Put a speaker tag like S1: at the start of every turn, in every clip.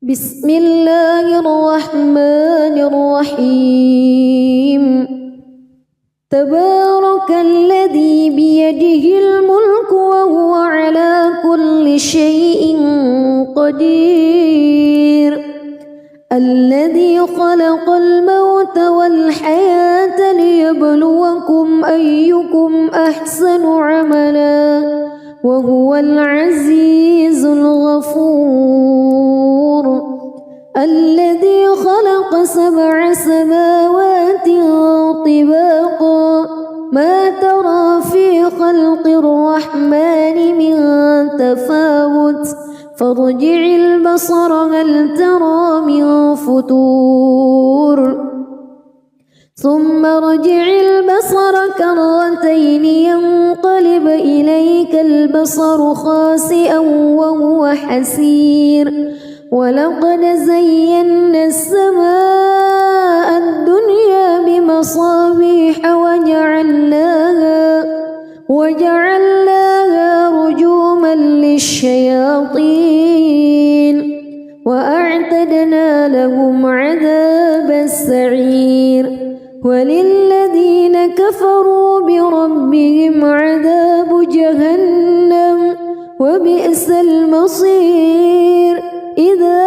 S1: بسم الله الرحمن الرحيم تبارك الذي بيده الملك وهو على كل شيء قدير الذي خلق الموت والحياة ليبلوكم أيكم أحسن عملا وهو العزيز الغفور الذي خلق 7 سماوات طباقا ما ترى في خلق الرحمن من تفاوت فارجع البصر هل ترى من فتور ثم ارجع البصر كرتين ينقلب إليك البصر خاسئا وهو حسير ولقد زينا السماء الدنيا بمصابيح وجعلناها رجوما للشياطين وأعتدنا لهم عذاب السعير وللذين كفروا بربهم عذاب جهنم وبئس المصير إذا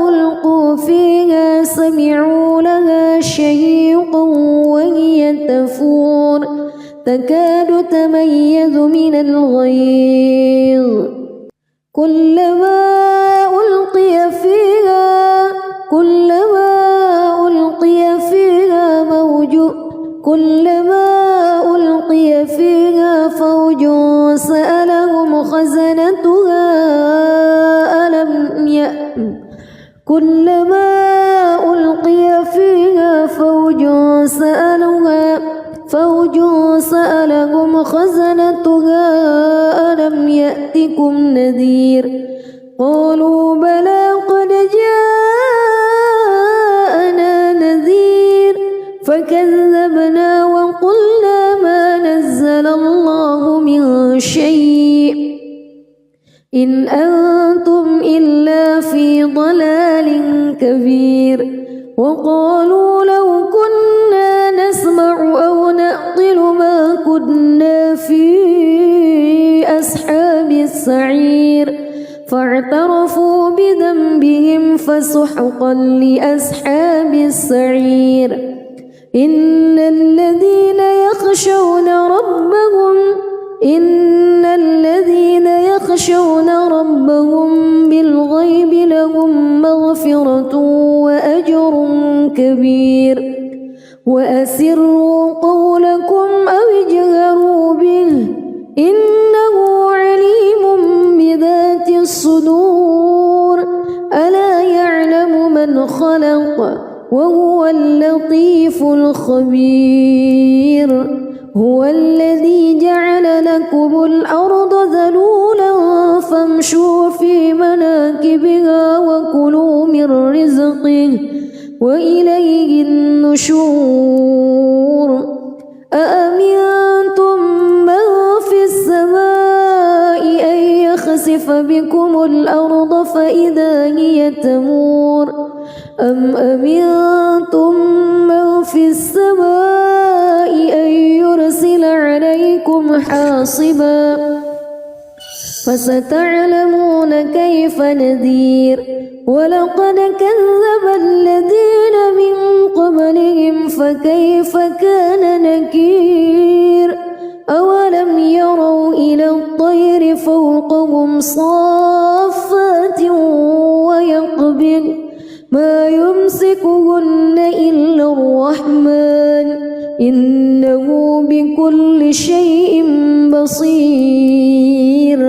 S1: ألقوا فيها سمعوا لها شهيقا وهي تفور تكاد تميز من الغيظ كلما ألقي فيها فوج سألهم خزنتها ألم يأتكم نذير قالوا بلى قد جاءنا نذير فكذبنا وقلنا ما نزل الله من شيء إن أنتم إلا في ضلال كبير وقالوا لو كنا نسمع أو نعقل ما كنا في أصحاب السعير فاعترفوا بذنبهم فسحقا لأصحاب السعير إن الذين يخشون ربهم بالغيب لهم مغفرة وأجر كبير وأسروا قولكم أو اجهروا به إنه عليم بذات الصدور ألا يعلم من خلق وهو اللطيف الخبير هو الذي جعل لكم الأرض ذلولا فامشوا في مناكبها وكلوا من رزقه وإليه النشور أأمنتم من في السماء أن يخسف بكم الأرض فإذا هي تمور أم أمنتم من في السماء أن يرسل عليكم حاصبا فستعلمون كيف نذير ولقد كذب الذين من قبلهم فكيف كان نكير أولم يروا إلى الطير فوقهم صافات ويقبض ما يمسكهن إلا الرحمن إنه بكل شيء بصير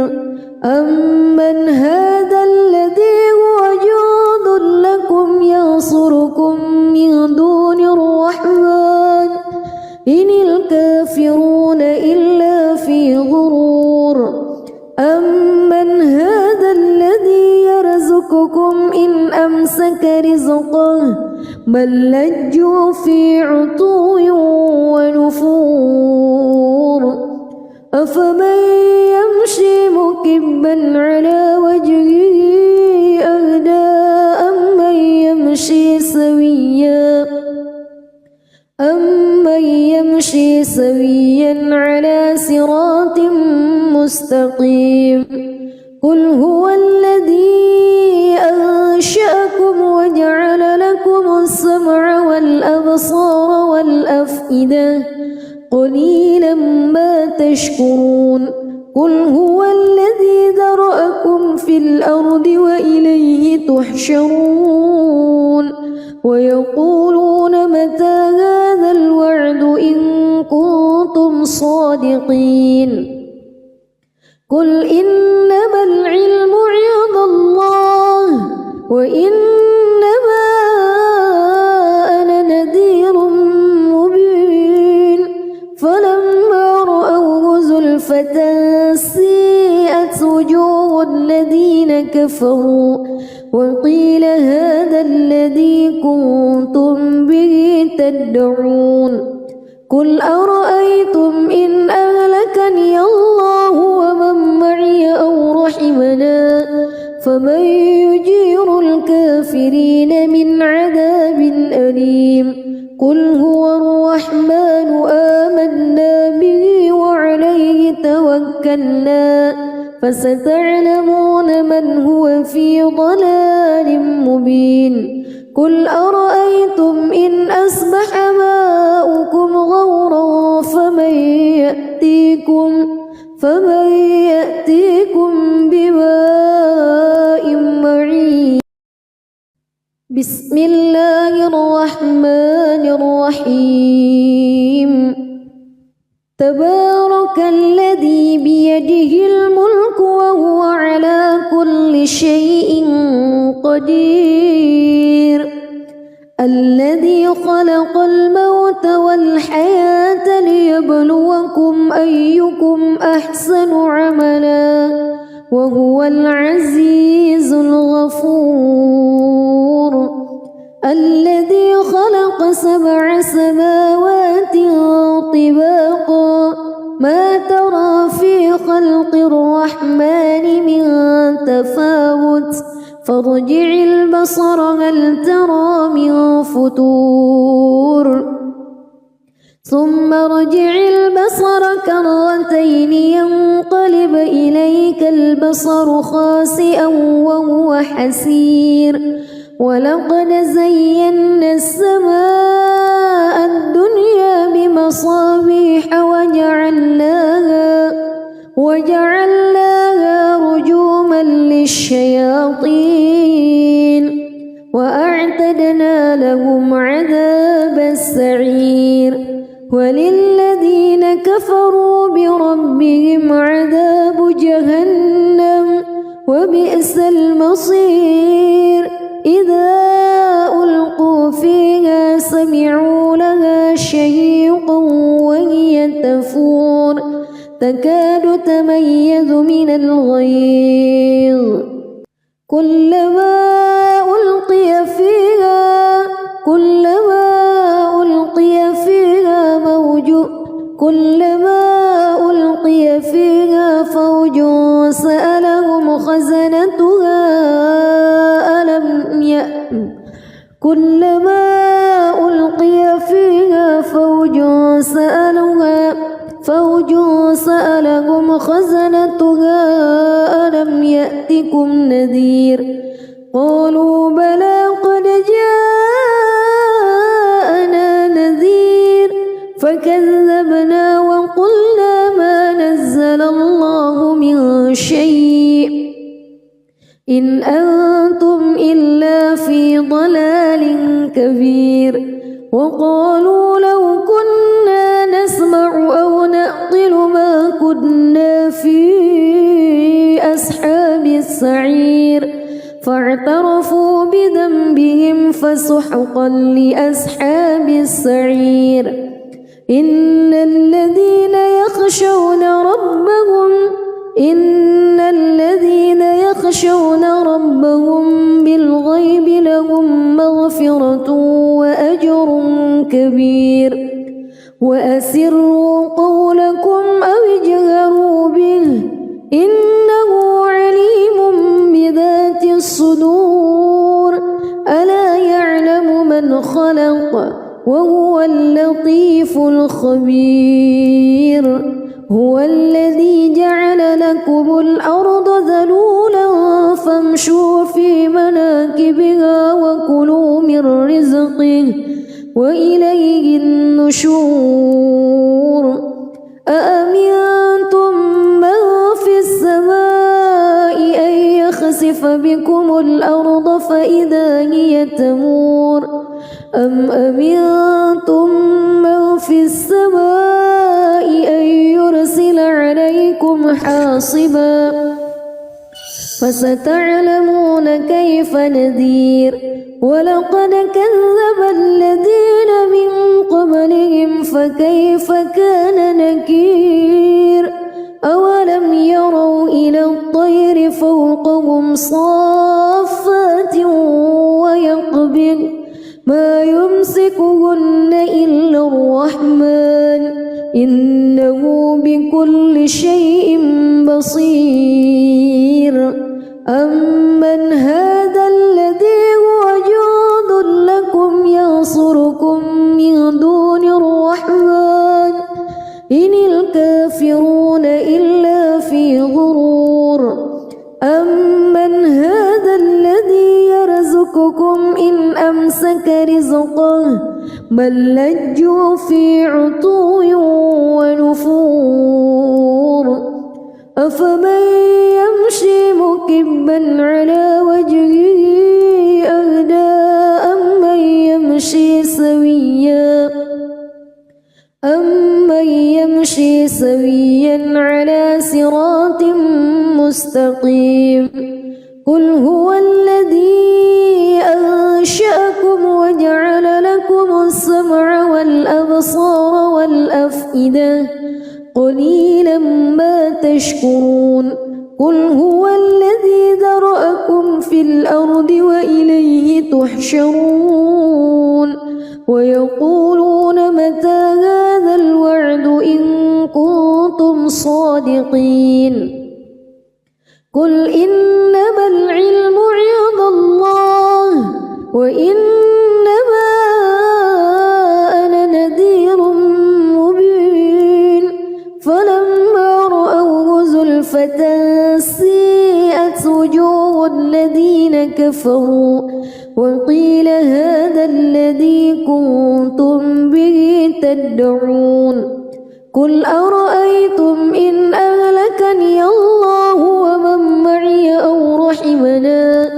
S1: أمن هذا الذي هو جند لكم ينصركم من دون الرحمن إن الكافرون إلا في غرور أمن هذا الذي يرزقكم إن أمسك رزقه بل لجوا في عتو ونفور أفمن يمشي مكبا على وجهه أهدى سويا على صراط مستقيم قل هو الذي أنشأكم وجعل لكم السمع والأبصار والأفئدة قليلا ما تشكرون قل هو الذي ذرأكم في الأرض وإليه تحشرون ويقولون متى هذا الوعد إن كنتم صادقين قل إنما العلم عند الله وإنما أنا نذير مبين فلما رأوه زلفة سيئت وجوه الذين كفروا وقيل هذا الذي كنتم به تدعون قل أرأيتم إن أهلكني الله ومن معي أو رحمنا فمن يجير الكافرين من عذاب أليم قل هو الرحمن آمنا به وعليه توكلنا فستعلمون من هو في ضلال مبين قل أرأيتم إن أصبح ماؤكم غورا فمن يأتيكم بماء معين بسم الله الرحمن الرحيم تبارك الذي بيده الملك وهو على كل شيء قدير الذي خلق الموت والحياة ليبلوكم أيكم أحسن عملا وهو العزيز الغفور الذي خلق 7 سماوات طباقا ما ترى في خلق الرحمن من تفاوت فارجع البصر هل ترى من فطور ثم ارجع البصر كرتين ينقلب إليك البصر خاسئا وهو حسير ولقد زينا السماء الدنيا بمصابيح وجعلناها رجوما للشياطين وأعتدنا لهم عذاب السعير وللذين كفروا بربهم عذاب جهنم وبئس المصير إذا ألقوا فيها سمعوا لها شهيقا وهي تفور تكاد تميز من الغيظ كلما ألقي فيها فوج سألهم خزنتها كلما ألقي فيها فوج سألهم خزنتها ألم يأتكم نذير قالوا بلى قد جاءنا نذير فكذبنا وقلنا ما نزل الله من شيء إن أنتم إلا في ضلال كبير وقالوا لو كنا نسمع أو نعقل ما كنا في أصحاب السعير فاعترفوا بذنبهم فسحقا لأصحاب السعير إن الذين يخشون ربهم بالغيب لهم مغفرة وأجر كبير وأسروا قولكم أو اجهروا به إنه عليم بذات الصدور ألا يعلم من خلق وهو اللطيف الخبير هو الذي جعل لكم الأرض ذلولا فامشوا في مناكبها وكلوا من رزقه وإليه النشور أأمنتم من في السماء أن يخسف بكم الأرض فإذا هي تمور أم أمنتم من في السماء أن يرسل عليكم حاصبا فستعلمون كيف نذير ولقد كذب الذين من قبلهم فكيف كان نكير أولم يروا إلى الطير فوقهم صافات ويقبض ما يمسكهن إلا الرحمن إنه بكل شيء بصير أمن هذا الذي هو جند لكم ينصركم من دون الرحمن إن الكافرون إلا في غرور أمن هذا الذي يرزقكم إن أمسك رزقه بل لجوا في عتو ونفور أفمن يمشي مكبا على وجهه أهدى أمن يمشي سويا على صراط مستقيم قل هو الذي أنشأكم وجعل لكم السمع والأبصار والأفئدة قليلا ما تشكرون قل هو الذي ذرأكم في الأرض وإليه تحشرون ويقولون متى هذا الوعد إن كنتم صادقين قل إنما العلم عند الله وإنما أنا نذير مبين فلما رأوه زلفة سيئت وجوه الذين كفروا وقيل هذا الذي كنتم به تدعون قل أرأيتم إن أهلكني الله ومن معي أو رحمنا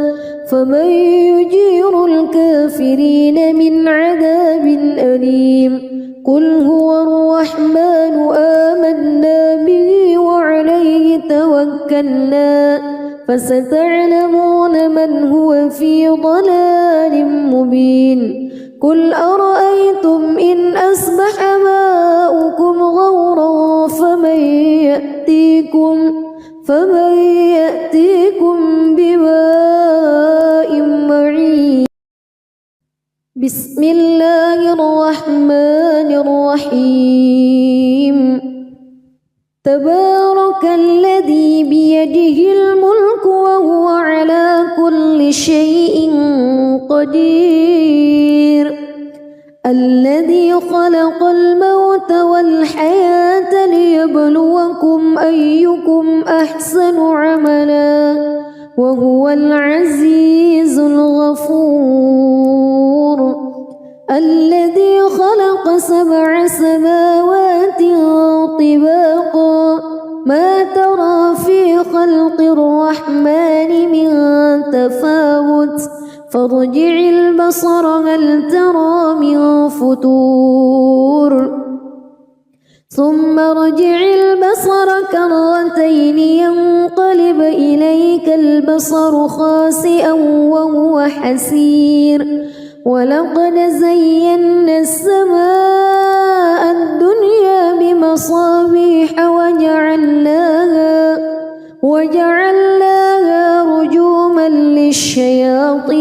S1: فمن يجير الكافرين من عذاب أليم قل هو الرحمن آمنا به وعليه توكلنا فستعلمون من هو في ضلال مبين قل أرأيتم إن أصبح ماؤكم غورا فمن يأتيكم بماء معين بسم الله الرحمن الرحيم تبارك الذي بيده الملك وهو على كل شيء قدير الذي خلق الموت والحياة ليبلوكم أيكم أحسن عملا وهو العزيز الغفور الذي خلق 7 سماوات طباقا ما ترى في خلق الرحمن من تفاوت فارجع البصر هل ترى من فتور ثم ارجع البصر كرتين ينقلب إليك البصر خاسئا وهو حسير ولقد زينا السماء الدنيا بمصابيح وجعلناها رجوما للشياطين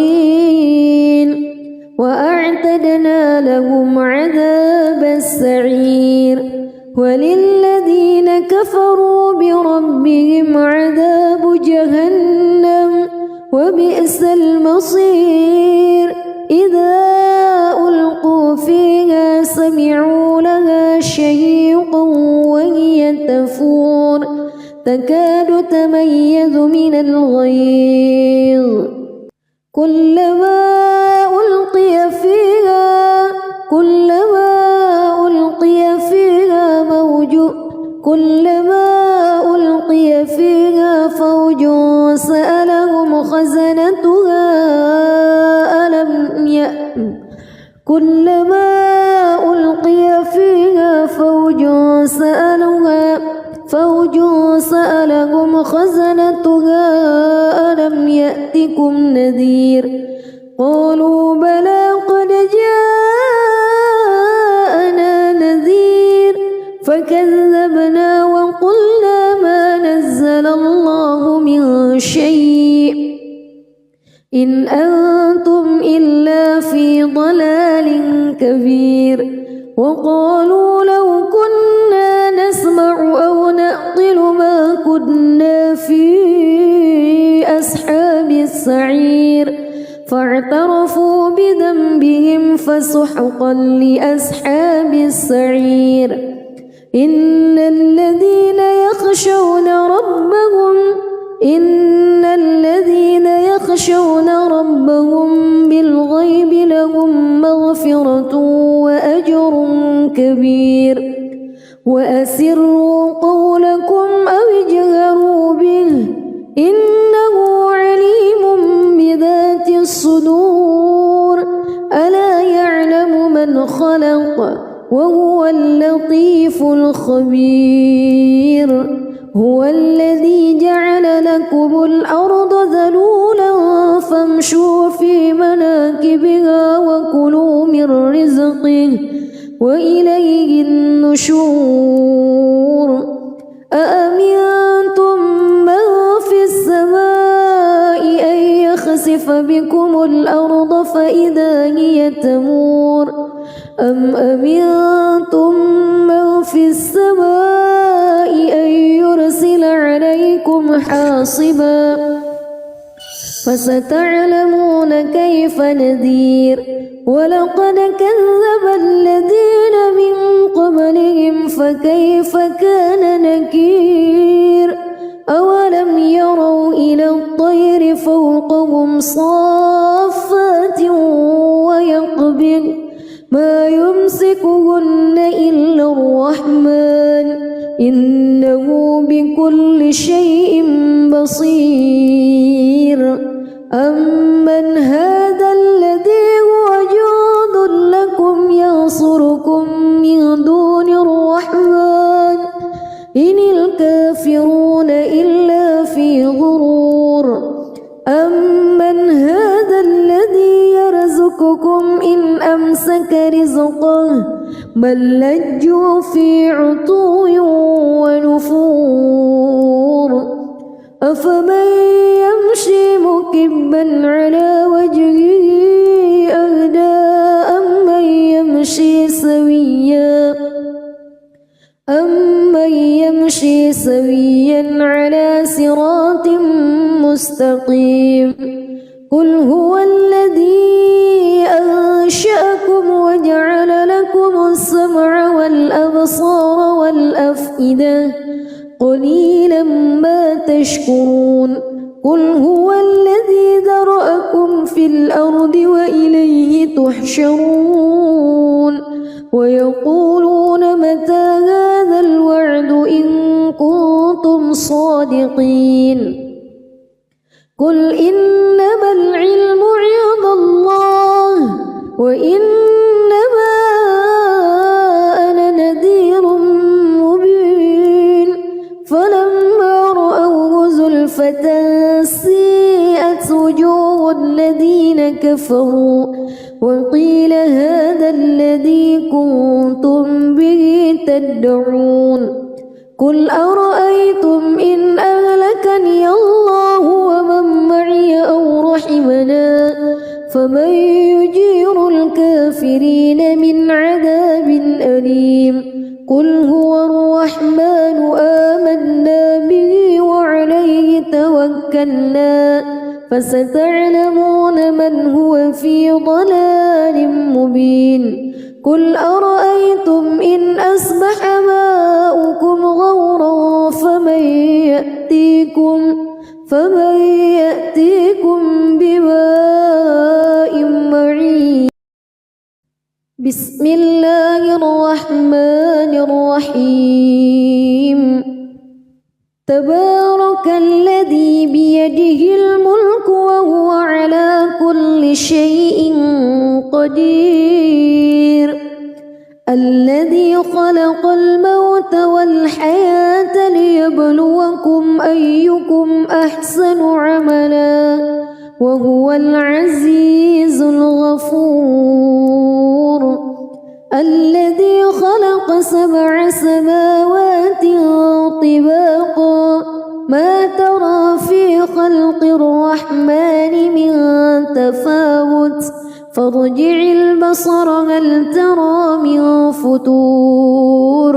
S1: وأعتدنا لهم عذاب السعير وللذين كفروا بربهم عذاب جهنم وبئس المصير إذا ألقوا فيها تكاد تميز من الغيظ كلما ألقي فيها فوج سألهم خزنتها ألم يأتكم نذير قالوا بلى قد جاءنا نذير فكذبنا وقلنا ما نزل الله من شيء إن أنتم إلا في ضلال كبير وقالوا لو كنا نسمع أو نعقل ما كنا في أصحاب السعير فاعترفوا بذنبهم فسحقا لأصحاب السعير إن الذين يخشون ربهم بالغيب لهم مغفرة وأجر كبير وأسروا قولكم أو اجهروا به إنه عليم بذات الصدور ألا يعلم من خلق وهو اللطيف الخبير هو الذي جعل لكم الأرض ذلولا فامشوا في مناكبها وكلوا من رزقه وإليه النشور أأمنتم من في السماء أن يخسف بكم الأرض فإذا هي تمور أم أمنتم من في السماء أن يرسل عليكم حاصبا فستعلمون كيف نذير ولقد كذب الذين من قبلهم فكيف كان نكير أولم يروا إلى الطير فوقهم صافات ويقبض ما يمسكهن إلا الرحمن إنه بكل شيء بصير أمن هذا الذي هو جند لكم ينصركم من دون الرحمن إن الكافرون إلا في غرور أمن هذا الذي يرزقكم إن أمسك رزقه بل لجوا في عتو ونفور أفمن يمشي مكبا على وجهه أهدى أمن يمشي سويا على صراط مستقيم قل هو الذي أنشأكم وجعل لكم السمع والأبصار والأفئدة قليلا ما تشكرون قل هو الذي ذرأكم في الأرض وإليه تحشرون ويقولون متى هذا الوعد إن كنتم صادقين قل إنما العلم عند الله وإنما أنا نذير مبين فلما رأوه زلفة سيئت وجوه الذين كفروا وقيل هذا الذي كنتم به تدعون قل أرأيتم إن أهلكني الله ومن معي أو رحمنا فمن يجير الكافرين من عذاب أليم قل هو الرحمن آمنا به وعليه توكلنا فستعلمون من هو في ضلال مبين قل أرأيتم إن أصبح ماؤكم غورا فمن يأتيكم بماء معين. بسم الله الرحمن الرحيم. تبارك الذي بيده الملك وهو على كل شيء قدير. الذي خلق الموت والحياة ليبلوكم أيكم أحسن عملا وهو العزيز الغفور. الذي خلق 7 سماوات طباقا ما ترى في خلق الرحمن من تفاوت فارجع البصر هل ترى من فتور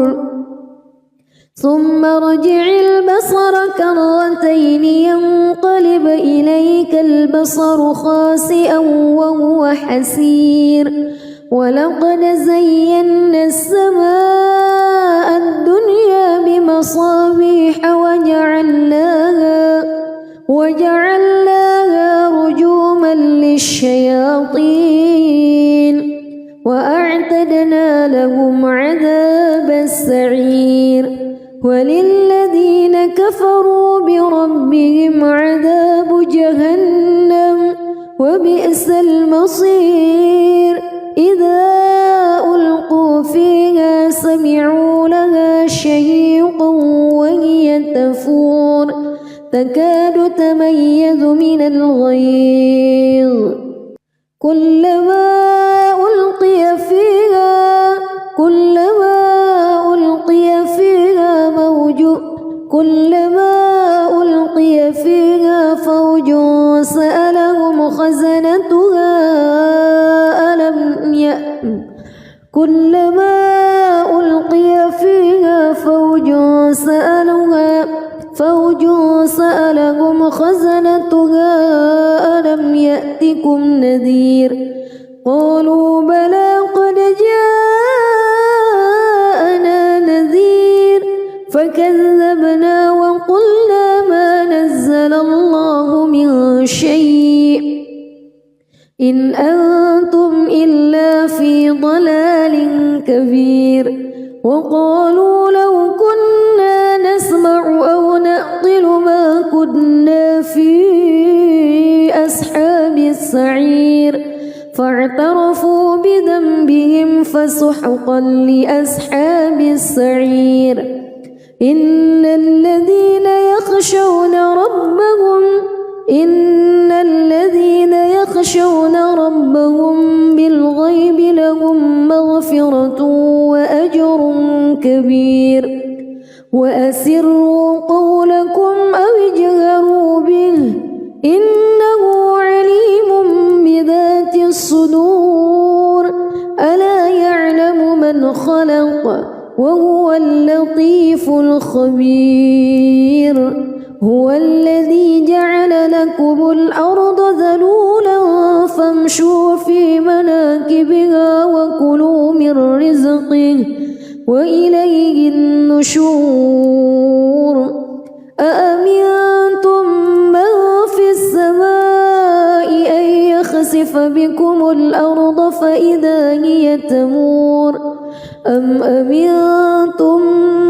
S1: ثم ارجع البصر كرتين ينقلب إليك البصر خاسئا وهو حسير. ولقد زينا السماء الدنيا بمصابيح وجعلناها رجوما للشياطين وأعتدنا لهم عذاب السعير. وللذين كفروا بربهم عذاب جهنم وبئس المصير. إذا ألقوا فيها سمعوا لها شهيقا وهي تفور تكاد تميز من الغيظ. كلما ألقي فيها فوج سألهم خزنتها ألم يأتكم نذير. قالوا بلى قد جاءنا نذير فكذبنا وقلنا ما نزل الله من شيء إن أنتم إلا في ضلال كبير. وقالوا لو كنا نسمع أو نعقل ما كنا في أصحاب السعير فاعترفوا بذنبهم فسحقا لأصحاب السعير. إن الذين يخشون ربهم بالغيب لهم مغفرة وأجر كبير. وأسروا قولكم أو اجهروا به إنه عليم بذات الصدور. ألا يعلم من خلق وهو اللطيف الخبير. هو الذي جعل لكم الأرض ذلولا فامشوا في مناكبها وكلوا من رزقه وإليه النشور. أأمنتم من في السماء أن يخسف بكم الأرض فإذا هي تمور أم أمنتم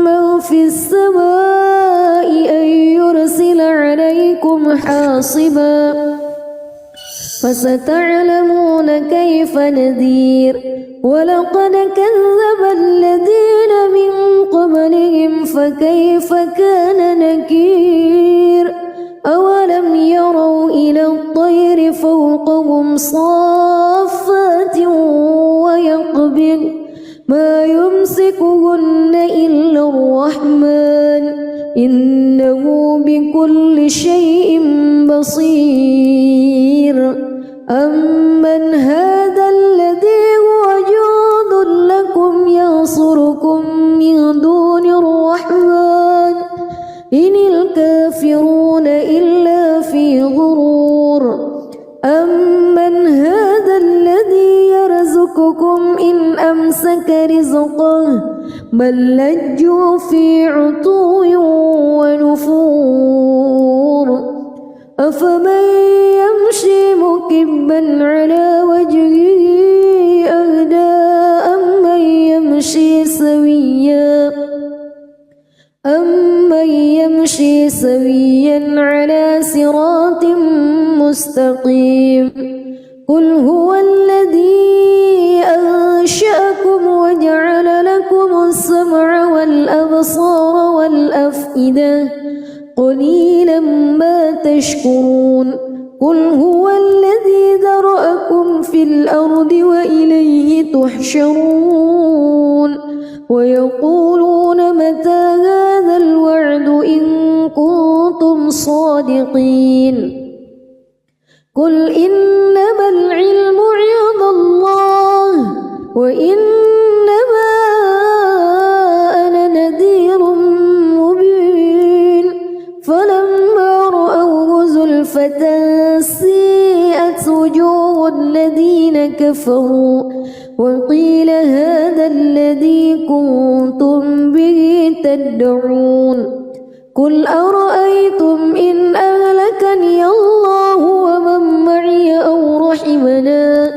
S1: من في السماء أن يرسل عليكم حاصبا فستعلمون كيف نذير. ولقد كذب الذين من قبلهم فكيف كان نكير. أولم يروا إلى الطير فوقهم صافات ويقبض ما يمسكهن إلا الرحمن إنه بكل شيء بصير. أمن هذا الذي هو جند لكم ينصركم من دون الرحمن إن الكافرون إلا في غرور. أمن هذا الذي يرزقكم إن أمسك رزقه بل لجوا في عتو ونفور أفمن يمشي مكبا على وجهه أهدى أمن يمشي سويا على صراط مستقيم قل هو الذي أنشأكم وجعل لكم السمع والأبصار والأفئدة قليلا ما تشكرون قل هو الذي ذرأكم في الأرض وإليه تحشرون ويقولون متى هذا الوعد إن كنتم صادقين قل إنما العلم عند الله وإنما أنا نذير مبين فلما رأوه زلفة سيئت وجوه الذين كفروا وقيل هذا الذي كنتم به تدعون قل أرأيتم إن أهلكني الله ومن معي أو رحمنا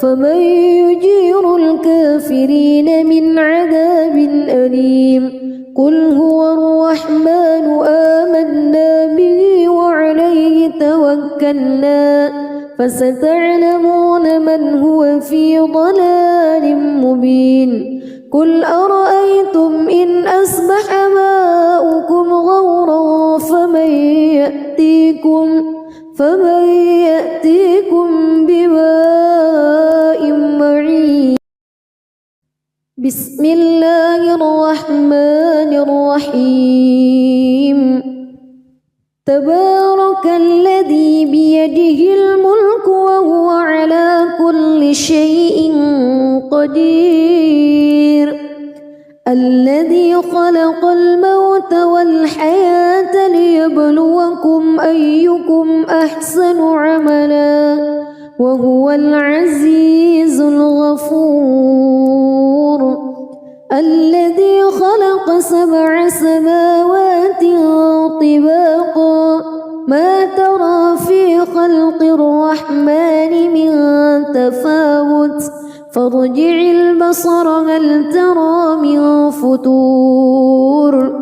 S1: فمن يجير الكافرين من عذاب أليم قل هو الرحمن آمنا به وعليه توكلنا فستعلمون من هو في ضلال مبين قل أرأيتم إن أصبح ماؤكم غورا فمن يأتيكم بماء معين بسم الله الرحمن الرحيم تبارك الذي بيده الملك وهو على كل شيء قدير الذي خلق الموت والحياة ليبلوكم أيكم أحسن عملا وهو العزيز الغفور الذي خلق 7 سماوات طباقا ما ترى في خلق الرحمن من تفاوت فارجع البصر هل ترى من فتور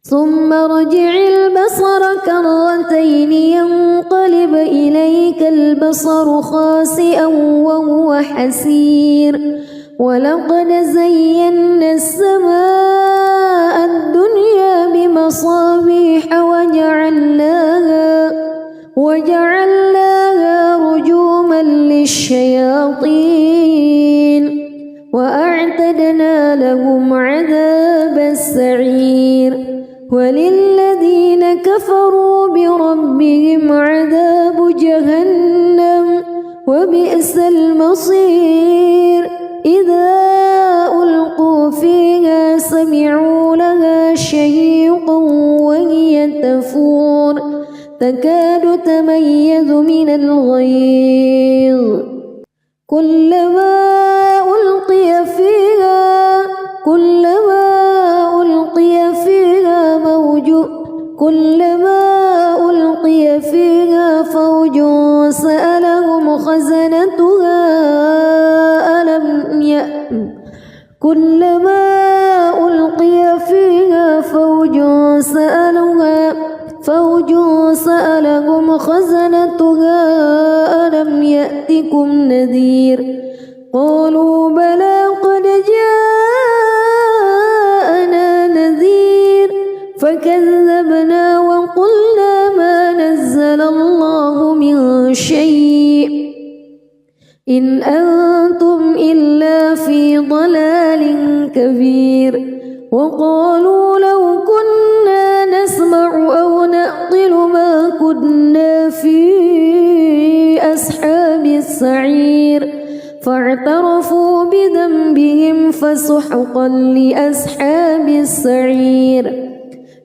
S1: ثم ارجع البصر كرتين ينقلب إليك البصر خاسئا وهو حسير ولقد زينا السماء الدنيا بمصابيح وجعلناها رجوما للشياطين وأعتدنا لهم عذاب السعير وللذين كفروا بربهم عذاب جهنم وبئس المصير إذا ألقوا فيها سمعوا لها شهيقا وهي تفور تكاد تميز من الغيظ كلما ألقي فيها فوج سألهم خزنتها ألم يأتكم نذير قالوا بلى قد جاءنا نذير فكذبنا وقلنا ما نزل الله من شيء إن أنتم إلا في ضلال كبير وقالوا لو كنا نسمع أو نعقل ما كنا في أصحاب السعير فاعترفوا بذنبهم فسحقا لأصحاب السعير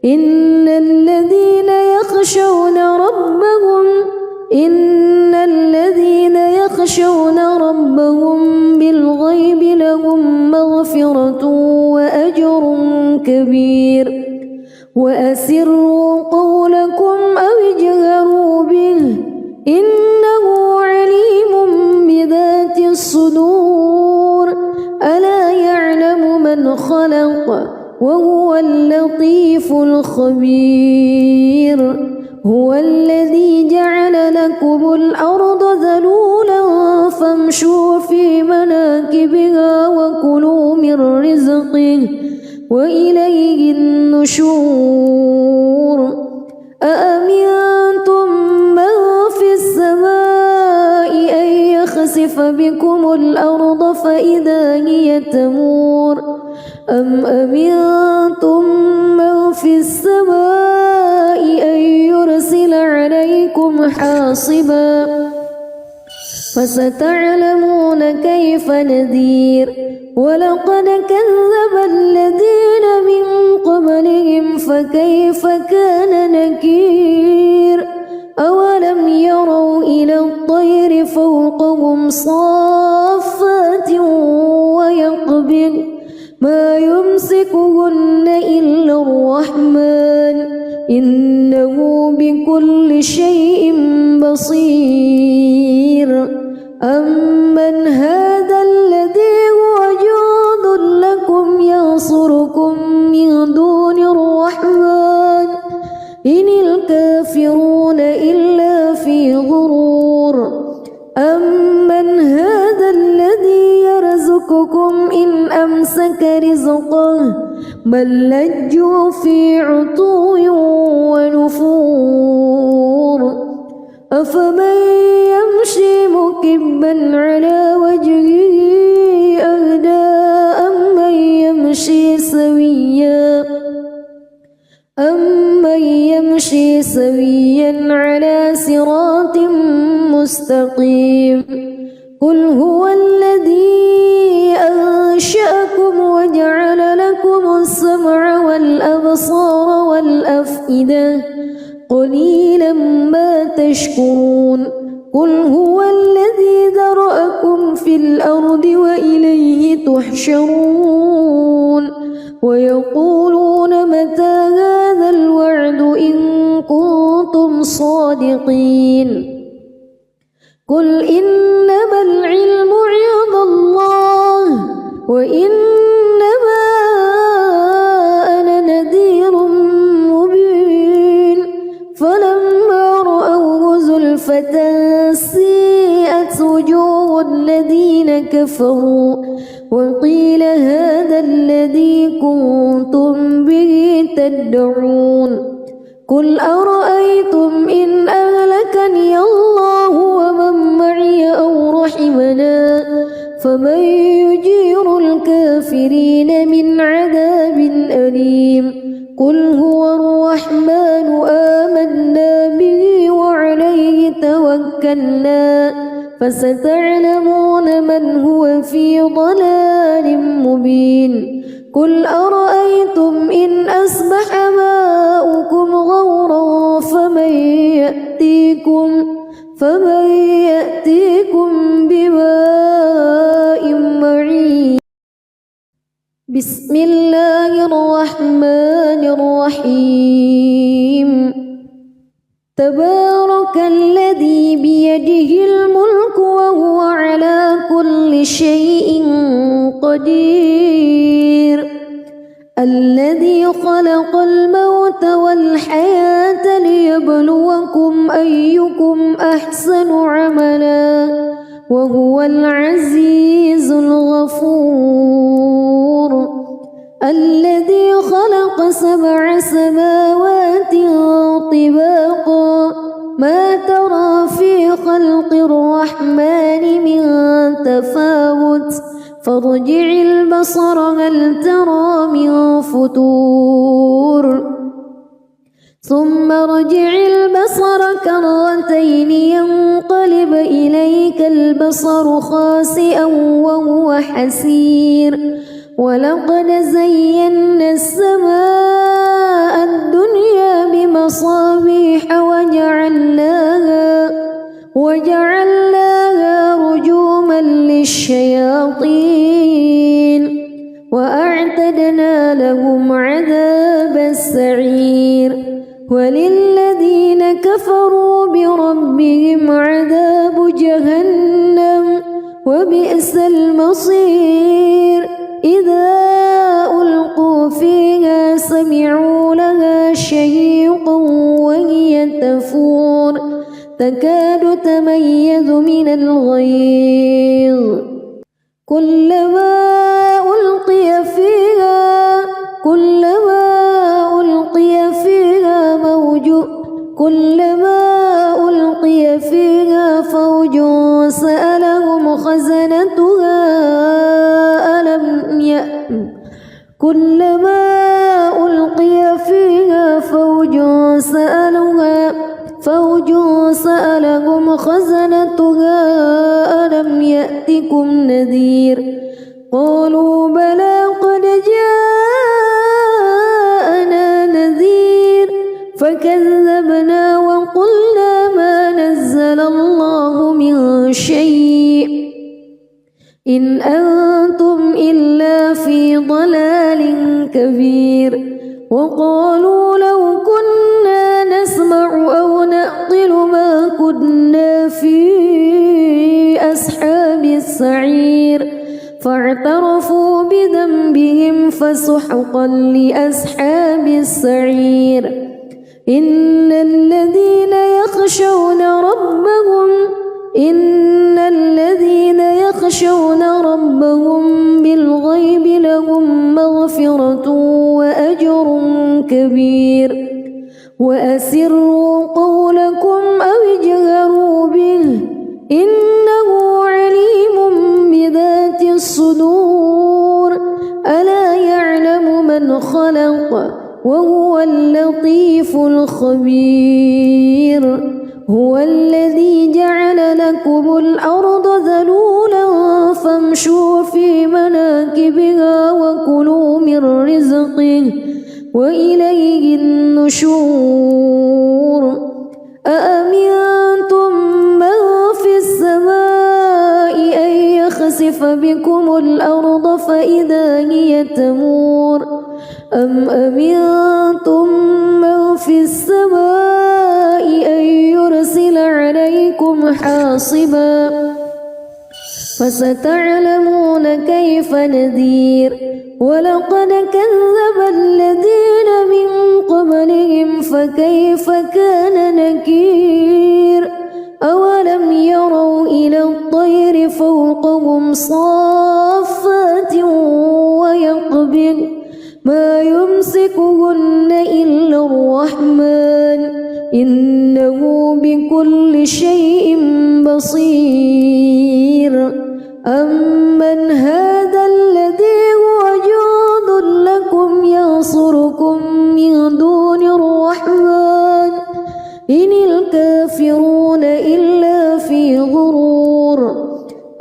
S1: إن الذين يخشون ربهم بالغيب لهم مغفرة كبير وأسروا قولكم أو اجهروا به إنه عليم بذات الصدور ألا يعلم من خلق وهو اللطيف الخبير هو الذي جعل لكم الأرض ذلولا فامشوا في مناكبها وكلوا من رزقه وإليه النشور أأمنتم من في السماء أن يخسف بكم الأرض فإذا هي تمور أم أمنتم من في السماء أن يرسل عليكم حاصبا فستعلمون كيف نذير ولقد كذب الذين من قبلهم فكيف كان نكير أولم يروا إلى الطير فوقهم صافات ويقبض ما يمسكهن إلا الرحمن إنه بكل شيء بصير أمن هذا الذي هو جند لكم ينصركم من دون الرحمن إن الكافرون إلا في غرور أمن هذا الذي يرزقكم إن أمسك رزقه بل لجوا في عتو ونفور أفمن يمشي مكبا على وجهه أهدى أمن يمشي سويا على صراط مستقيم قل هو الذي أنشأكم وجعل لكم السمع والأبصار والأفئدة قليلا ما تشكرون قل هو الذي ذرأكم في الأرض وإليه تحشرون ويقولون متى هذا الوعد إن كنتم صادقين قل إنما العلم عند الله وإنما أنا نذير مبين فلما رأوه زلفة سيئت وجوه الذين كفروا وقيل هذا الذي كنتم به تدعون قل أرأيتم إن أهلكني الله ومن معي أو رحمنا فمن يجير الكافرين من عذاب أليم قل هو الرحمن آمنا به وعليه توكلنا فستعلمون من هو في ضلال مبين قل أرأيتم إن أصبح ماؤكم غورا فمن يأتيكم بماء معين بسم الله الرحمن الرحيم تبارك الذي بيده الملك وهو على كل شيء قدير الذي خلق الموت والحياة ليبلوكم أيكم أحسن عملا وهو العزيز الغفور الذي خلق 7 سماوات طباقا ما ترى في خلق الرحمن من تفاوت فارجع البصر هل ترى من فتور ثم ارجع البصر كرتين ينقلب إليك البصر خاسئا وهو حسير ولقد زينا السماء الدنيا بمصابيح وجعلناها رجوما للشياطين وأعتدنا لهم عذابا جهنم وبئس المصير إذا ألقوا فيها سمعوا لها شهيقا وهي تفور تكاد تميز من الغيظ كلما ألقي فيها فوج سألهم خزنتها ألم يأتكم نذير قالوا بلى قد جاءنا نذير فكذبنا وقلنا ما نزل الله من شيء إن أنتم إلا في ضلال كبير وقالوا لو كنا نسمع أو نعقل ما كنا في أصحاب السعير فاعترفوا بذنبهم فسحقا لأصحاب السعير إن الذين يخشون ربهم بالغيب لهم مغفرة وأجر كبير وأسروا قولكم أو اجهروا به إنه عليم بذات الصدور ألا يعلم من خلق وهو اللطيف الخبير هو الذي جعل لكم الأرض ذلولا فامشوا في مناكبها وكلوا من رزقه وإليه النشور أأمنتم من في السماء أن يخسف بكم الأرض فإذا هي تمور أم أمنتم من في السماء أن يرسل عليكم حاصبا فستعلمون كيف نذير ولقد كذب الذين من قبلهم فكيف كان نكير أولم يروا إلى الطير فوقهم صافات ويقبض ما يمسكهن إلا الرحمن إنه بكل شيء بصير أمن هذا الذي هو جند لكم ينصركم من دون الرحمن إن الكافرون إلا في غرور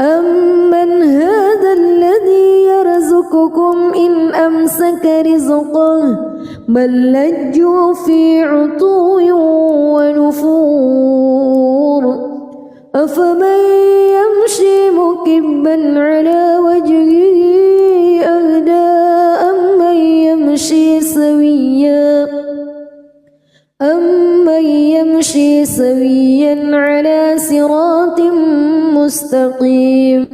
S1: أمن هذا الذي يرزقكم إن أمسك رزقه بل لجوا في عتو ونفور أفمن يمشي مكبا على وجهه أهدى أمن يمشي سويا على صراط مستقيم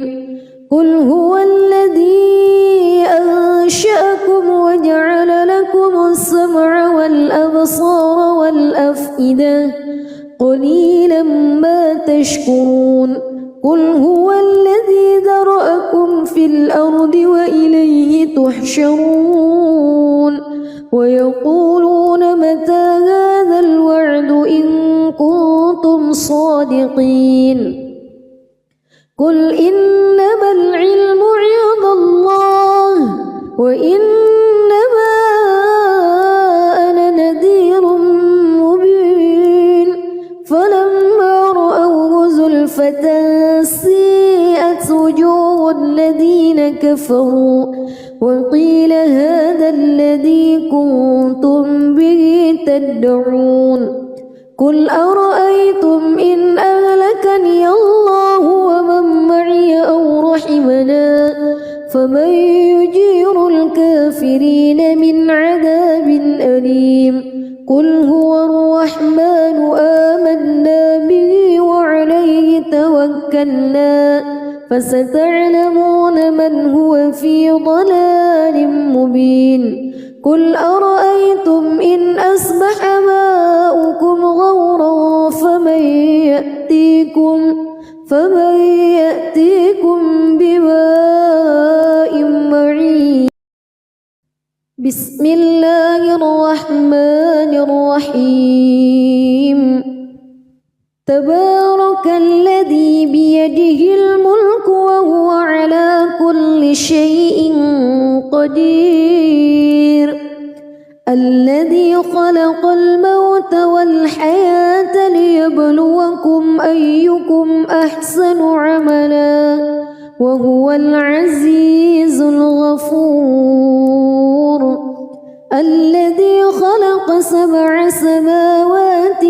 S1: قل هو الذي أنشأكم وجعل لكم السمع والأبصار والأفئدة قليلا ما تشكرون قل هو الذي ذرأكم في الأرض وإليه تحشرون ويقولون متى هذا الوعد إن كنتم صادقين قل إنما العلم عند الله وإنما أنا نذير مبين فلما رأوه زلفة سيئت وجوه الذين كفروا وقيل هذا الذي كنتم به تدعون قل أرأيتم إن أهلكني الله ومن معي أو رحمنا فمن يجير الكافرين من عذاب أليم قل هو الرحمن آمنا به وعليه توكلنا توكلنا فستعلمون من هو في ضلال مبين قل أرأيتم إن أصبح ماؤكم غورا فمن يأتيكم بماء معين بسم الله الرحمن الرحيم تبارك الذي بيده الملك وهو على كل شيء قدير الذي خلق الموت والحياة ليبلوكم أيكم أحسن عملا وهو العزيز الغفور الذي خلق 7 سماوات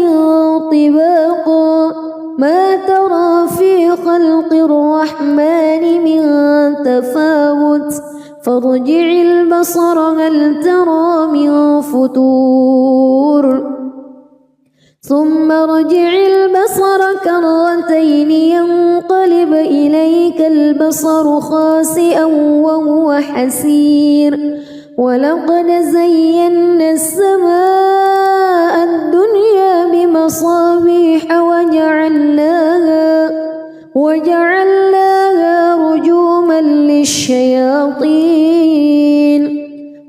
S1: طباقا ما ترى في خلق الرحمن من تفاوت فارجع البصر هل ترى من فطور ثم ارجع البصر كرتين ينقلب إليك البصر خاسئا وهو حسير ولقد زينا السماء الدنيا بمصابيح وجعلناها رجوما للشياطين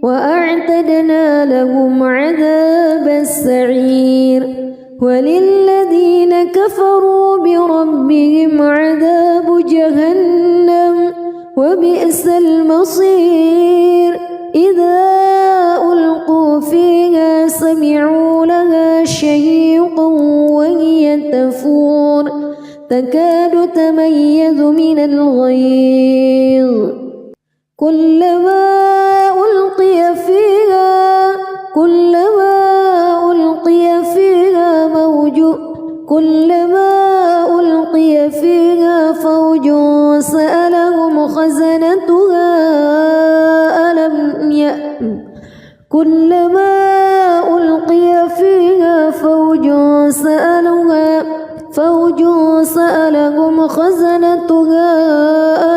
S1: وأعتدنا لهم عذاب السعير وللذين كفروا بربهم عذاب جهنم وبئس المصير إذا ألقوا فيها سمعوا لها شهيقا وهي تفور تكاد تميز من الغيظ كلما ألقي فيها فوج سألهم خزنتها كلما ألقي فيها فوج سألهم خزنتها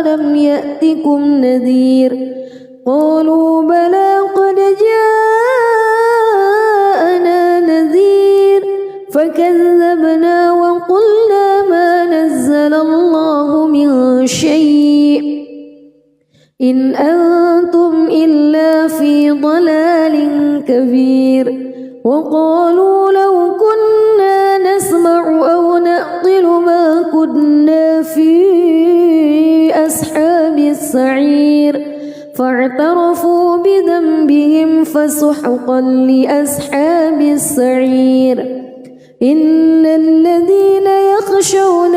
S1: ألم يأتكم نذير قالوا بلى قد جاءنا نذير فكذبنا وقلنا ما نزل الله من شيء إن أنتم إلا في ضلال كبير وقالوا لو كنا نسمع أو نعقل ما كنا في أصحاب السعير فاعترفوا بذنبهم فسحقا لأصحاب السعير إن الذين يخشون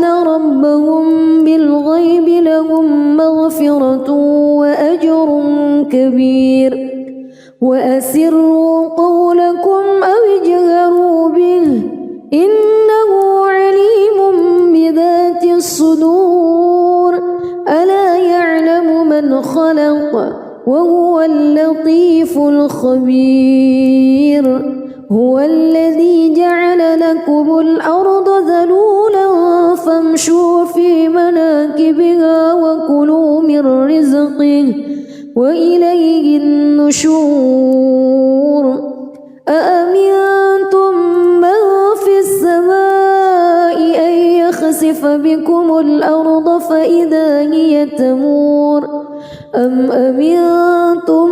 S1: ربهم بالغيب لهم مغفرة وأجر كبير وأسروا قولكم أو اجهروا به إنه عليم بذات الصدور ألا يعلم من خلق وهو اللطيف الخبير هو الذي جعل لكم الأرض ذلولا فامشوا في مناكبها وكلوا من رزقه وإليه النشور أأمنتم من في السماء أن يخسف بكم الأرض فإذا هي تمور أم أمنتم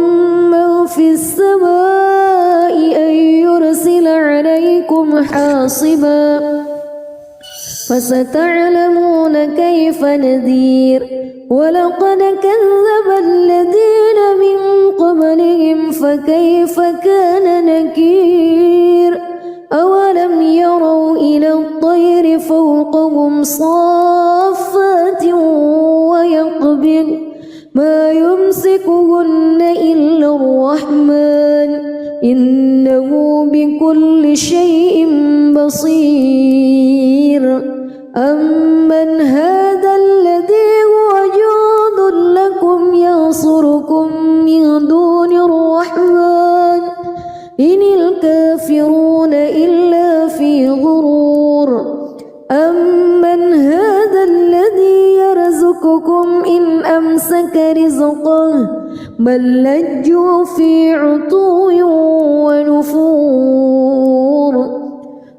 S1: من في السماء أن يرسل عليكم حاصبا فستعلمون كيف نذير ولقد كذب الذين من قبلهم فكيف كان نكير أولم يروا إلى الطير فوقهم صافات ويقبض ما يمسكهن إلا الرحمن إنه بكل شيء بصير أمن هذا الذي هو جند لكم ينصركم من دون الرحمن إن الكافرون إلا رزقه بل لجوا في عتو ونفور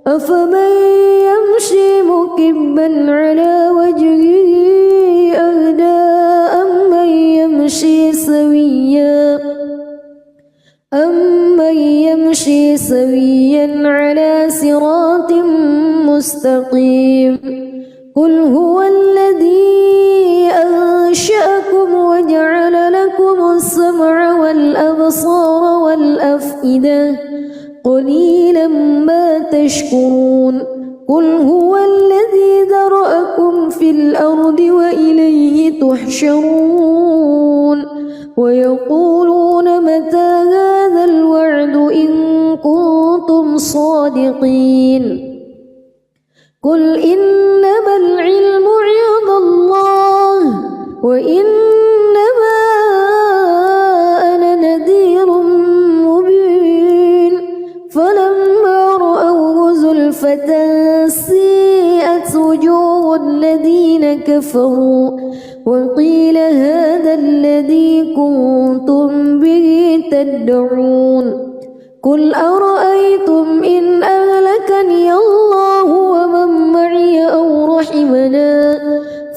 S1: أفمن يمشي مكبا على وجهه أهدى أمن يمشي سويا على صراط مستقيم قل هو الذي أنشأكم وجعل لكم السمع والأبصار والأفئدة قليلا ما تشكرون قل هو الذي ذرأكم في الأرض وإليه تحشرون ويقولون متى هذا الوعد إن كنتم صادقين قل إنما العلم عند الله وإنما أنا نذير مبين فلما رأوه زلفة سيئت وجوه الذين كفروا وقيل هذا الذي كنتم به تدعون قل أرأيتم إن أهلكني الله ومن معي أو رحمنا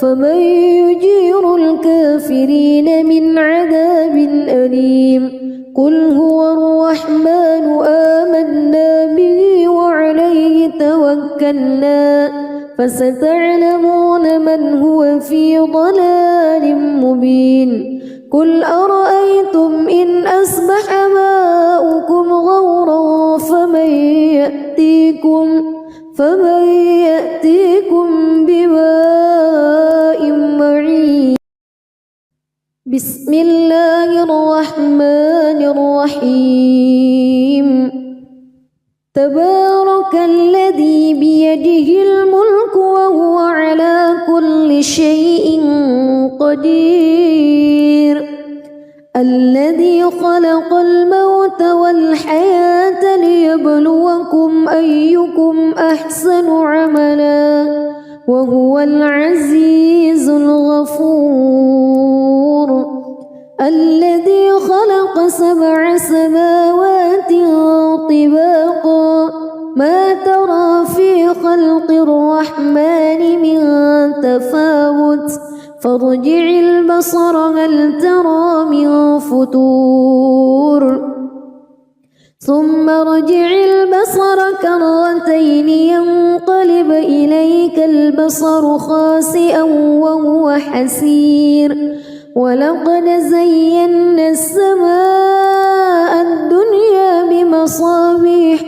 S1: فمن يجير الكافرين من عذاب أليم قل هو الرحمن آمنا به وعليه توكلنا فستعلمون من هو في ضلال مبين قل أرأيتم إن أصبح ماؤكم غورا فمن يأتيكم بماء معين بسم الله الرحمن الرحيم تبارك الذي بيده الملك وهو على كل شيء قدير الذي خلق الموت والحياة ليبلوكم أيكم أحسن عملا وهو العزيز الغفور الذي خلق 7 سماوات طباقا ما ترى في خلق الرحمن من تفاوت فارجع البصر هل ترى من فتور ثم ارجع البصر كرتين ينقلب إليك البصر خاسئا وهو حسير ولقد زينا السماء الدنيا بمصابيح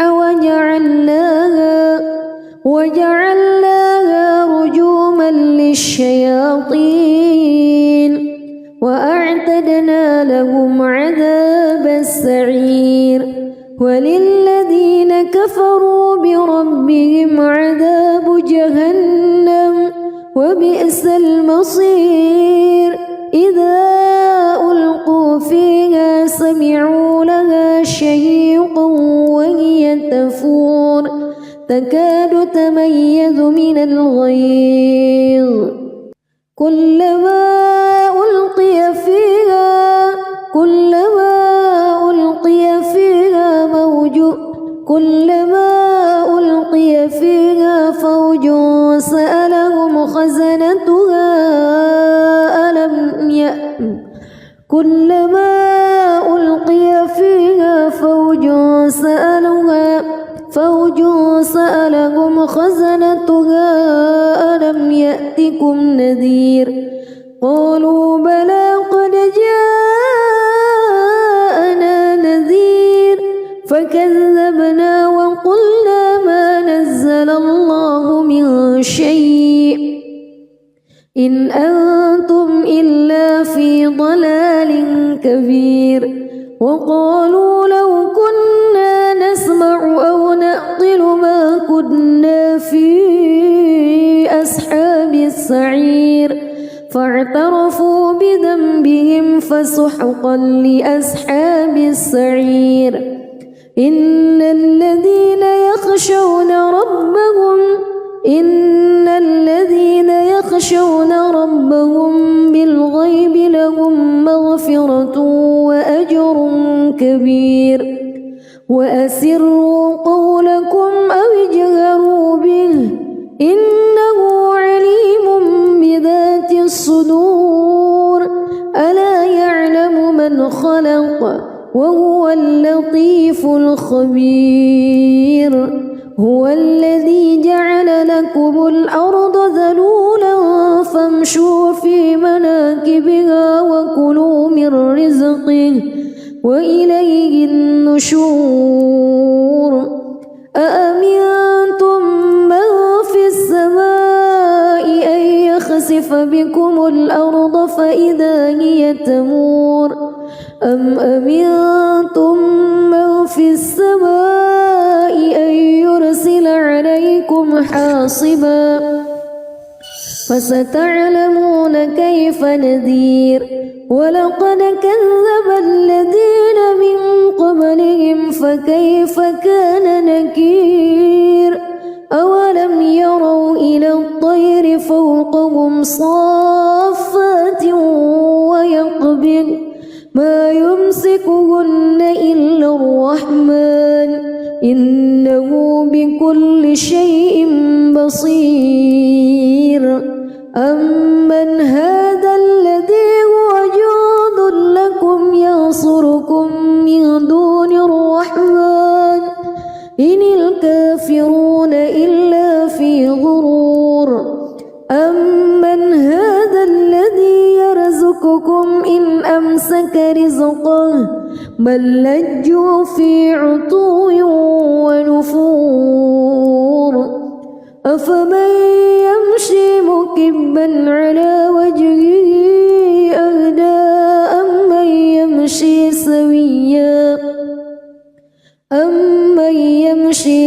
S1: وجعلناها رجوما للشياطين وأعتدنا لهم عذاب السعير وللذين كفروا بربهم عذاب جهنم وبئس المصير إذا ألقوا فيها سمعوا لها شهيقا وهي تفور تكاد تميز من الغيظ كلما ألقي فيها فوج سألهم خزنتها ألم يأتكم نذير قالوا بلى قد جاءنا نذير فكذبنا وقلنا ما نزل الله من شيء إن أنتم إلا في ضلال كبير وقالوا لو كنا نسمع أو نعقل ما كنا في أصحاب السعير فاعترفوا بذنبهم فسحقا لأصحاب السعير إن الذين يخشون ربهم بالغيب لهم مغفرة وأجر كبير وأسروا قولكم أو اجهروا به إنه عليم بذات الصدور ألا يعلم من خلق وهو اللطيف الخبير هو الذي جعل لكم الأرض ذلولا فامشوا في مناكبها وكلوا من رزقه وإليه النشور أأمنتم من في السماء أن يخسف بكم الأرض فإذا هي تمور أم أمنتم من في السماء أن يرسل عليكم حاصبا فستعلمون كيف نذير ولقد كذب الذين من قبلهم فكيف كان نكير أولم يروا إلى الطير فوقهم صافات ويقبض ما يمسكهن إلا الرحمن إنه بكل شيء بصير أمن هذا الذي هو جند لكم ينصركم من دون الرحمن إن الكافرون إلا في غرور أمن هذا الذي يرزقكم إن أمسك رزقه بل لجوا في عتو ونفور أفمن يمشي مكبا على وجهه أهدى أمن يمشي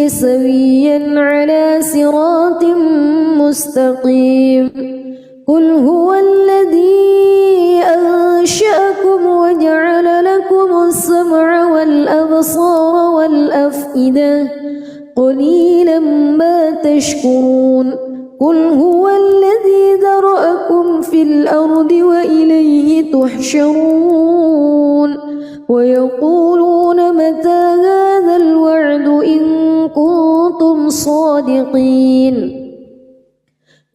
S1: سويا على صراط مستقيم قل هو الذي أنشأكم وجعل لكم السمع والأبصار والأفئدة قليلا ما تشكرون قل هو الذي ذرأكم في الأرض وإليه تحشرون ويقولون متى هذا الوعد إن كنتم صادقين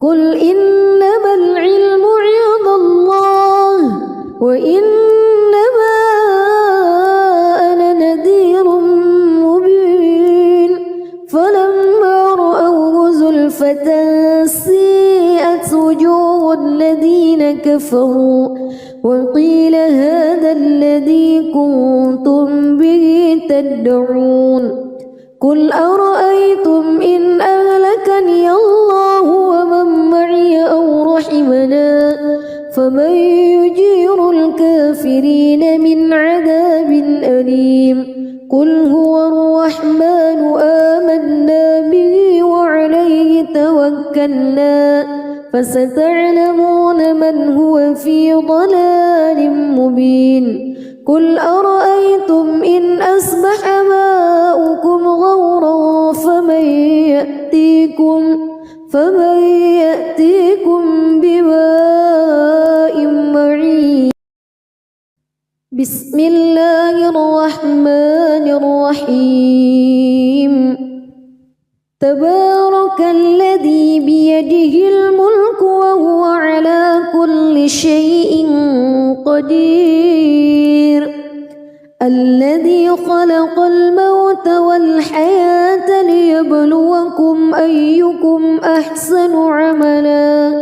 S1: قل إنما العلم عند الله وإنما أنا نذير مبين فلما رأوه زلفة سيئت وجوه الذين كفروا وقيل هذا الذي كنتم به تدعون قل أرأيتم إن أهلكني الله ومن معي أو رحمنا فمن يجير الكافرين من عذاب أليم قل هو الرحمن آمنا به وعليه توكلنا فستعلمون من هو في ضلال مبين قل أرأيتم إن أصبح ماؤكم غورا فمن يأتيكم بماء معين بسم الله الرحمن الرحيم تبارك الذي بيده الملك وهو على كل شيء قدير الذي خلق الموت والحياة ليبلوكم أيكم أحسن عملا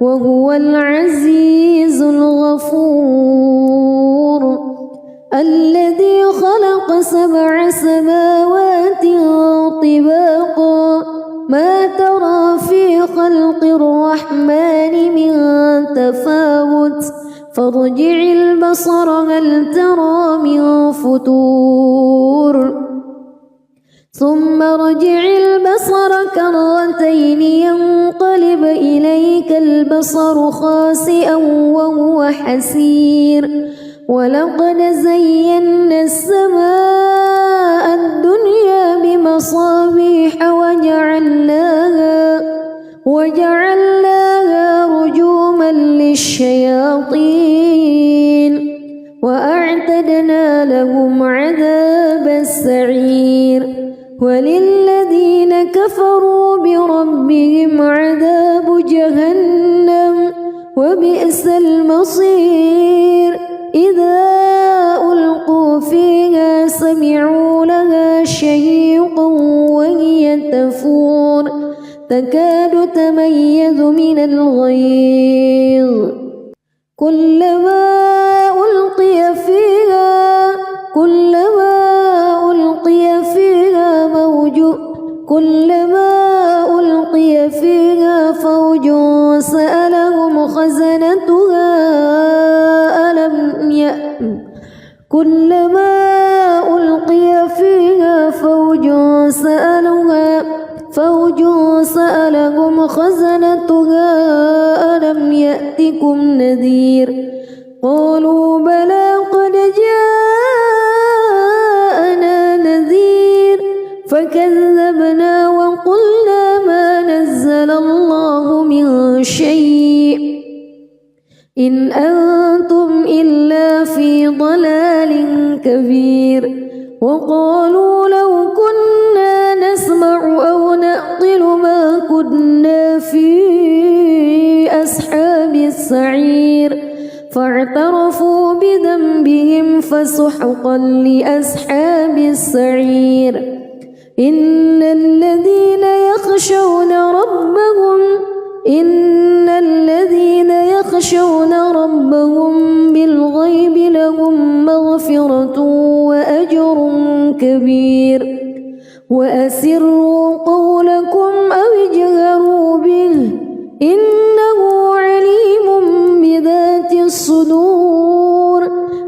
S1: وهو العزيز الغفور الذي خلق 7 سماوات طباقا ما ترى في خلق الرحمن من تفاوت فارجع البصر هل ترى من فتور ثم ارجع البصر كرتين ينقلب إليك البصر خاسئا وهو حسير ولقد زينا السماء الدنيا بمصابيح وجعلناها رجوما للشياطين كفروا بربهم عذاب جهنم وبئس المصير إذا ألقوا فيها سمعوا لها شهيقا وهي تفور تكاد تميز من الغيظ كلما ألقي فيها فوج سألهم خزنتها ألم يأتكم نذير قالوا بلى قد جاءنا نذير فكذبنا وقلنا ما نزل الله من شيء إن أنتم إلا في ضلال كبير وقالوا لو كنا نسمع أو نعقل ما كنا في أصحاب السعير فاعترفوا بذنبهم فسحقا لأصحاب السعير إن الذين يخشون ربهم بالغيب لهم مغفرة وأجر كبير وأسروا قولكم أو اجهروا به إنه عليم بذات الصدور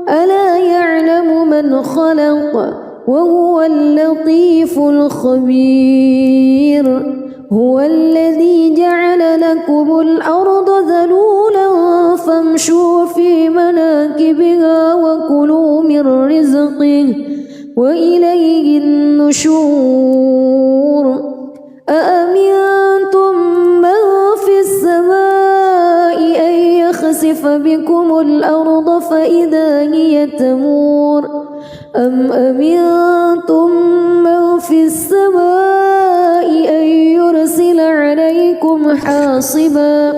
S1: ألا يعلم من خلق وهو اللطيف الخبير هو الذي جعل لكم الأرض ذلولا فامشوا في مناكبها وكلوا من رزقه وإليه النشور أأمنتم من في السماء أن يخسف بكم الأرض فإذا هي تمور أم أمنتم من في السماء أن يرسل عليكم حاصبا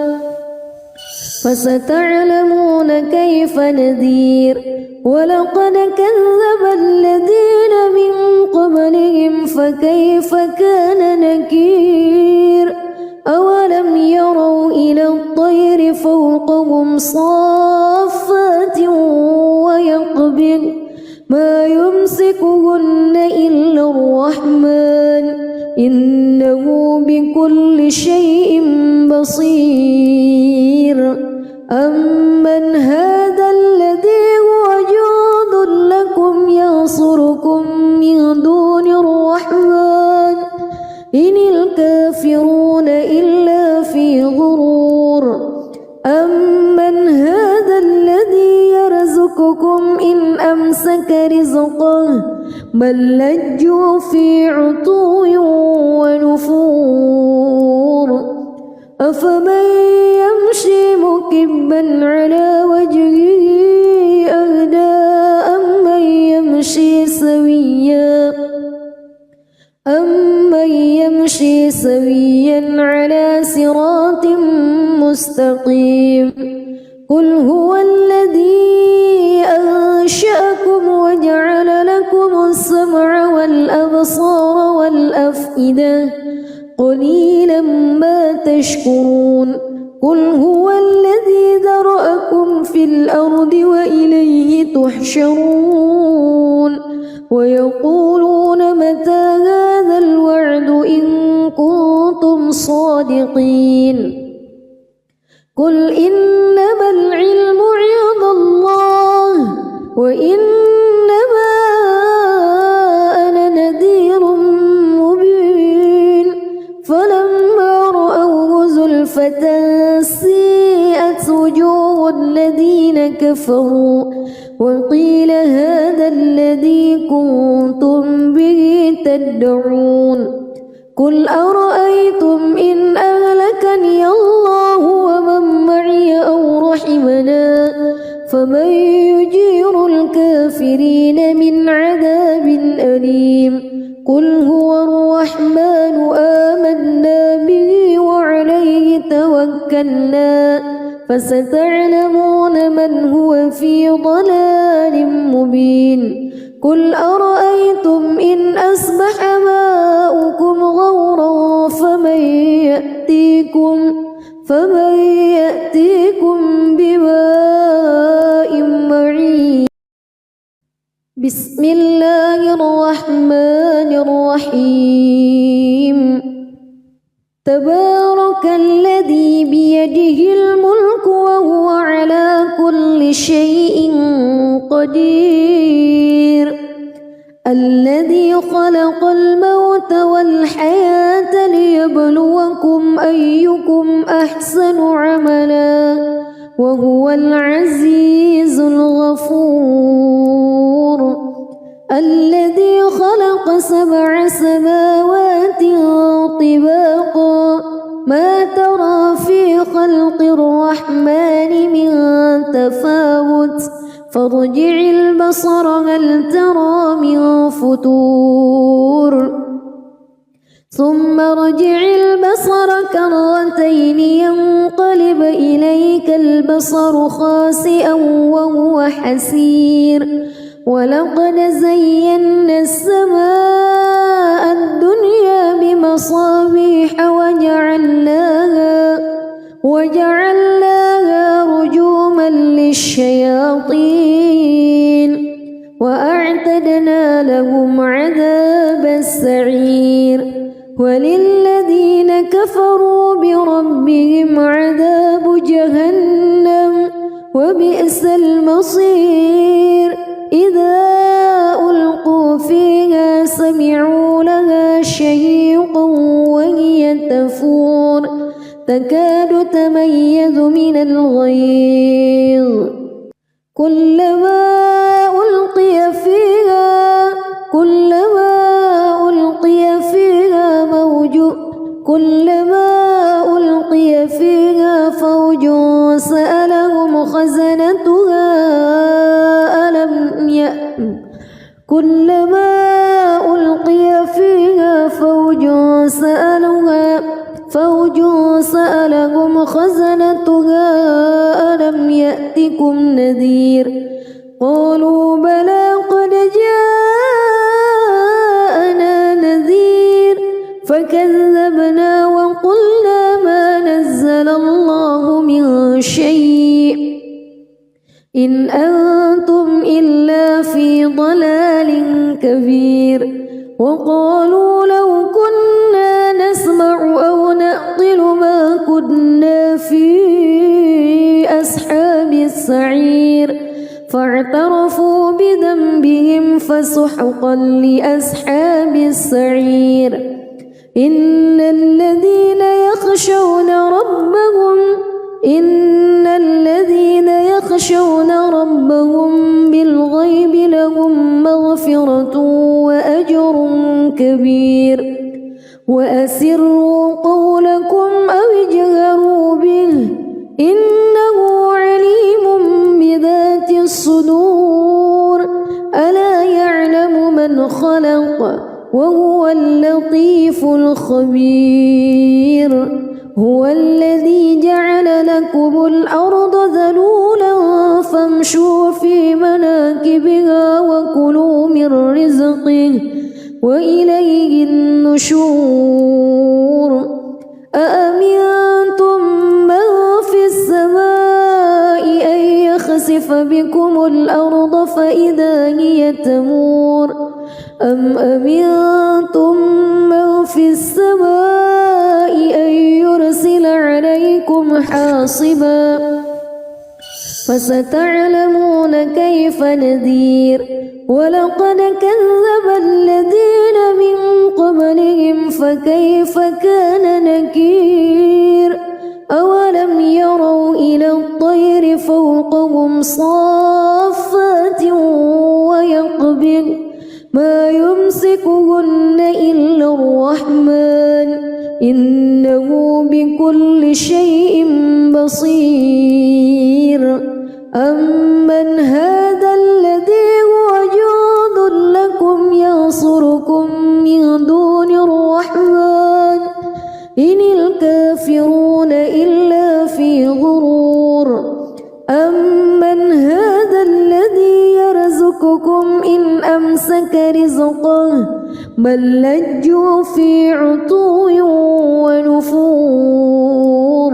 S1: فستعلمون كيف نذير ولقد كذب الذين من قبلهم فكيف كان نكير أولم يروا إلى الطير فوقهم صافات ويقبض ما يمسكهن إلا الرحمن إنه بكل شيء بصير أمن هذا الذي هو جند لكم ينصركم من دون الرحمن إن الكافرون إلا في غرور أمن هذا الذي يرزقكم إن أمسك رزقه بل لجوا في عتو ونفور أفمن يمشي مكبا على وجهه أهدى أمن يمشي سويا على صراط مستقيم قل هو الذي أنشأكم وجعل لكم السمع والأبصار والأفئدة قليلا ما تشكرون قل هو الذي ذرأكم في الأرض وإليه تحشرون ويقولون متى هذا الوعد إن كنتم صادقين قل إنما العلم عند الله وإنما أنا نذير مبين فلما رأوه زلفة سيئت وجوه الذين كفروا وقيل هذا الذي كنتم به تدعون قل أرأيتم إن أهلكني الله ومن معي أو رحمنا فمن يجير الكافرين من عذاب أليم قل هو الرحمن آمنا كلا فستعلمون من هو في ضلال مبين قل أرأيتم إن أصبح ماؤكم غورا فمن يأتيكم بماء معين. بسم الله الرحمن الرحيم تبارك الذي بيده الملك وهو على كل شيء قدير الذي خلق الموت والحياة ليبلوكم أيكم أحسن عملا وهو العزيز الغفور الذي خلق 7 سماوات طباقا ما ترى في خلق الرحمن من تفاوت فارجع البصر هل ترى من فتور ثم ارجع البصر كرتين ينقلب إليك البصر خاسئا وهو حسير ولقد زينا السماء الدنيا بمصابيح وجعلناها رجوما للشياطين وأعتدنا لهم عذاب السعير وللذين كفروا بربهم عذاب جهنم وبئس المصير إذا ألقوا فيها سمعوا لها شهيقا وهي تفور تكاد تميز من الغيظ كلما ألقي فيها فوج سألهم خزنتها ألم يأتكم نذير قالوا بلى قد جاءنا نذير فكذبنا وقلنا ما نزل الله من شيء إن أنتم إلا في ضلال كبير وقالوا لو كنا نسمع أو نعقل ما كنا في أصحاب السعير فاعترفوا بذنبهم فسحقا لأصحاب السعير إن الذين يخشون ربهم بالغيب لهم مغفرة وأجر كبير وأسروا قولكم أو اجهروا به إنه عليم بذات الصدور ألا يعلم من خلق وهو اللطيف الخبير هو الذي جعل لكم الأرض ذلولا فامشوا في مناكبها وكلوا من رزقه وإليه النشور أأمنتم من في السماء أن يخسف بكم الأرض فإذا هي تمور أم أمنتم من في السماء أن يرسل عليكم حاصبا فستعلمون كيف نذير ولقد كذب الذين من قبلهم فكيف كان نكير أولم يروا إلى الطير فوقهم صافات ويقبض ما يمسكهن إلا الرحمن إنه بكل شيء بصير أمن هذا الذي هو جند لكم ينصركم من دون الرحمن إن الكافرون إلا بل لجوا في عتو ونفور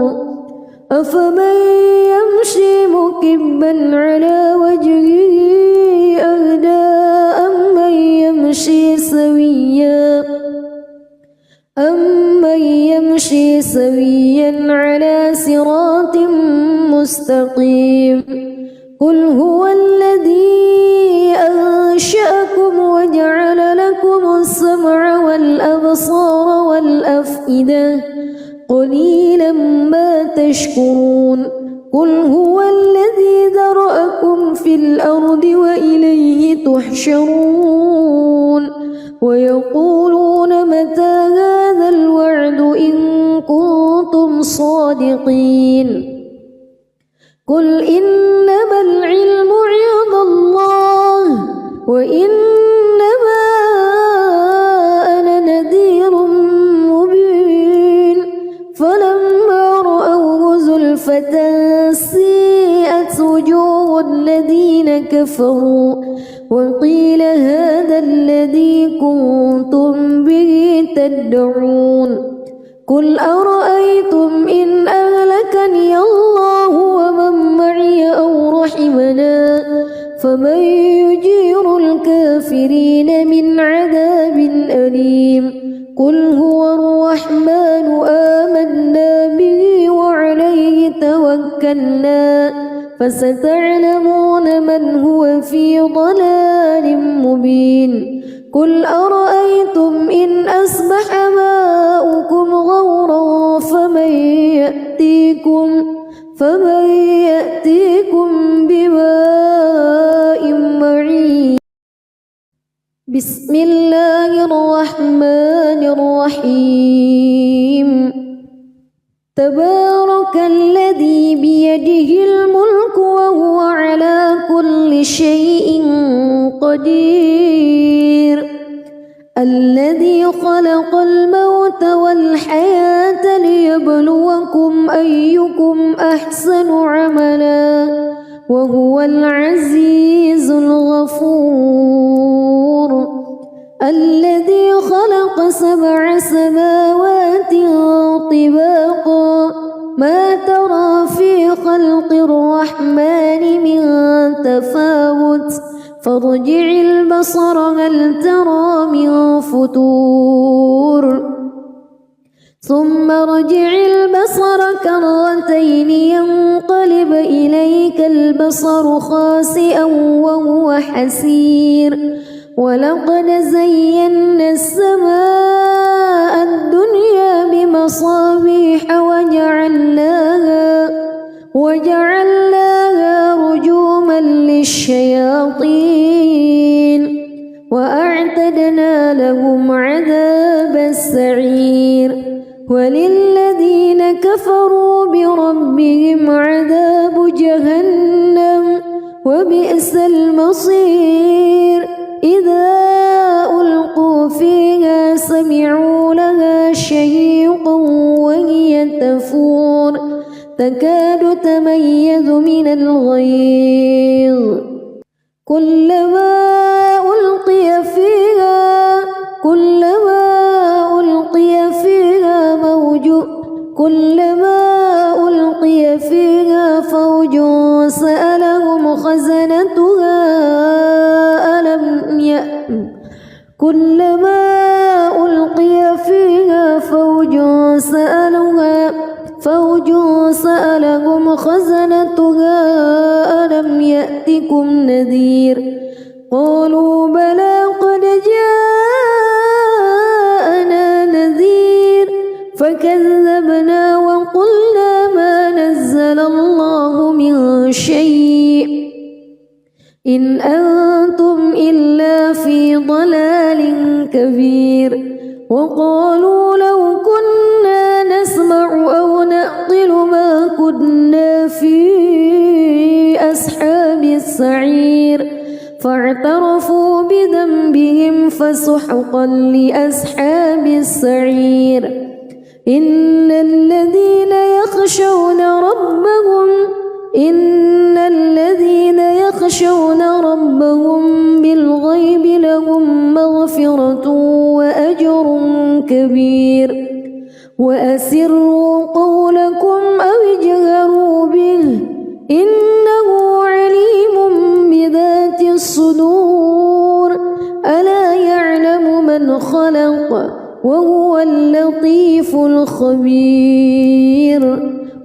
S1: أفمن يمشي مكبا على وجهه أهدى أمن يمشي سويا على صراط مستقيم قل هو الذي أنشأكم وجعل لكم السمع والأبصار والأفئدة قليلا ما تشكرون قل هو الذي ذرأكم في الأرض وإليه تحشرون ويقولون متى هذا الوعد إن كنتم صادقين قل إنما العلم عند الله وإنما أنا نذير مبين فلما رأوه زلفة سيئت وجوه الذين كفروا وقيل هذا الذي كنتم به تدعون قل أرأيتم إن أهلكني الله ومن معي أو رحمنا فمن يجير الكافرين من عذاب أليم قل هو الرحمن آمنا به وعليه توكلنا فستعلمون من هو في ضلال مبين قل أرأيتم إن أصبح ماؤكم غورا فمن يأتيكم بماء معين بسم الله الرحمن الرحيم تبارك الذي بيده الملك وهو على كل شيء قدير الذي خلق الموت والحياة ليبلوكم أيكم أحسن عملا وهو العزيز الغفور الذي خلق 7 سماوات طباقا ما ترى في خلق الرحمن من تفاوت فارجع البصر هل ترى من فتور ثم ارجع البصر كرتين ينقلب إليك البصر خاسئا وهو حسير ولقد زينا السماء الدنيا بمصابيح وجعلناها رجوما للشياطين وأعتدنا لهم عذاب السعير وللذين كفروا بربهم عذاب جهنم وبئس المصير إذا ألقوا فيها سمعوا لها شهيقا وهي تفور تكاد تميز من الغيظ كلما ألقي فيها فوج سألهم خزنتها كلما ألقي فيها فوج سألهم خزنتها ألم يأتكم نذير قالوا بلى قد جاءنا نذير فكذبنا وقلنا ما نزل الله من شيء إن أنتم إلا في ضلال كبير وقالوا لو كنا نسمع أو نعقل ما كنا في أصحاب السعير فاعترفوا بذنبهم فسحقا لأصحاب السعير إن الذين يخشون ربهم بالغيب لهم مغفرة كبير وأسروا قولكم أو اجهروا به إنه عليم بذات الصدور ألا يعلم من خلق وهو اللطيف الخبير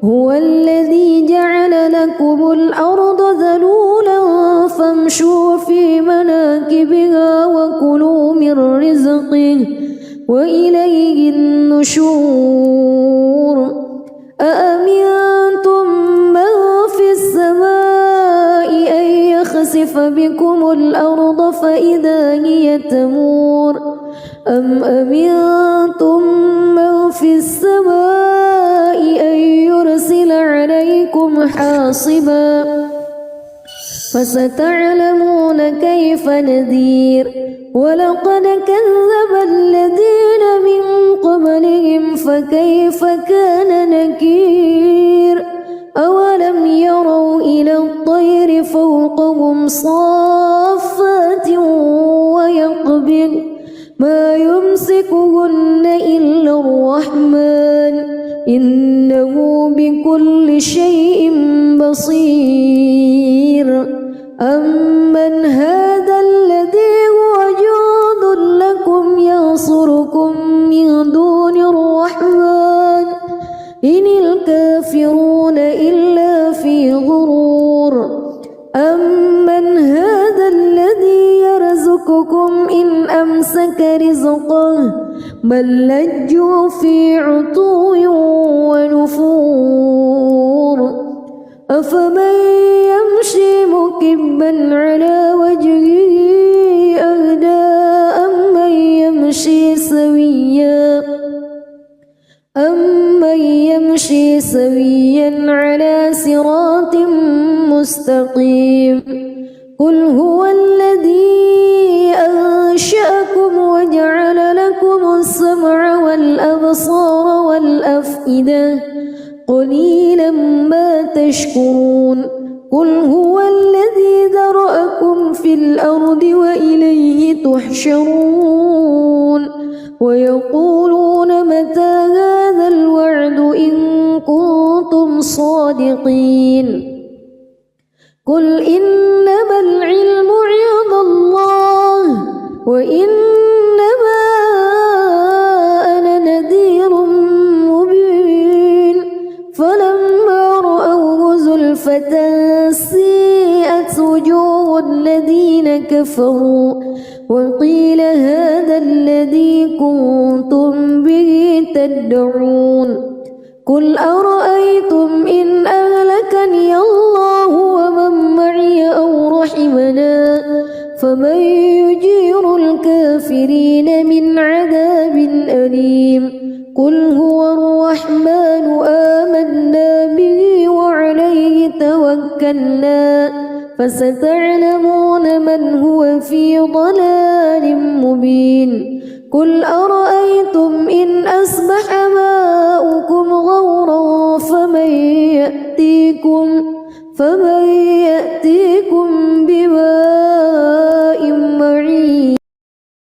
S1: هو الذي جعل لكم الأرض ذلولا فامشوا في مناكبها وكلوا من رزقه وإليه النشور أأمنتم من في السماء أن يخسف بكم الأرض فإذا هي تمور أم أمنتم من في السماء أن يرسل عليكم حاصبا فستعلمون كيف نذير ولقد كذب الذين من قبلهم فكيف كان نكير أولم يروا إلى الطير فوقهم صافات ويقبض ما يمسكهن إلا الرحمن إنه بكل شيء بصير أمن هذا الذي هو جند لكم ينصركم من دون الرحمن إن الكافرون إلا في غرور أمن هذا الذي يرزقكم إن أمسك رزقه بل لجوا في عتو ونفور أفمن يمشي مكبا على وجهه أهدى أمن يمشي سويا على صراط مستقيم قل هو الذي أنشأكم وجعل لكم السمع والأبصار والأفئدة قليلا ما تشكرون قل هو الذي ذرأكم في الأرض وإليه تحشرون ويقولون متى هذا الوعد إن كنتم صادقين قل إنما العلم عند الله وإنما أنا نذير مبين فلما رأوه زلفة سيئت وجوه الذين كفروا وقيل هذا الذي كنتم به تدعون قل أرأيتم إن أهلكني الله ومن معي أو رحمنا فمن يجير الكافرين من عذاب أليم قل هو الرحمن آمنا به وعليه توكلنا فستعلمون من هو في ضلال مبين قل أرأيتم إن أصبح ماؤكم غورا فمن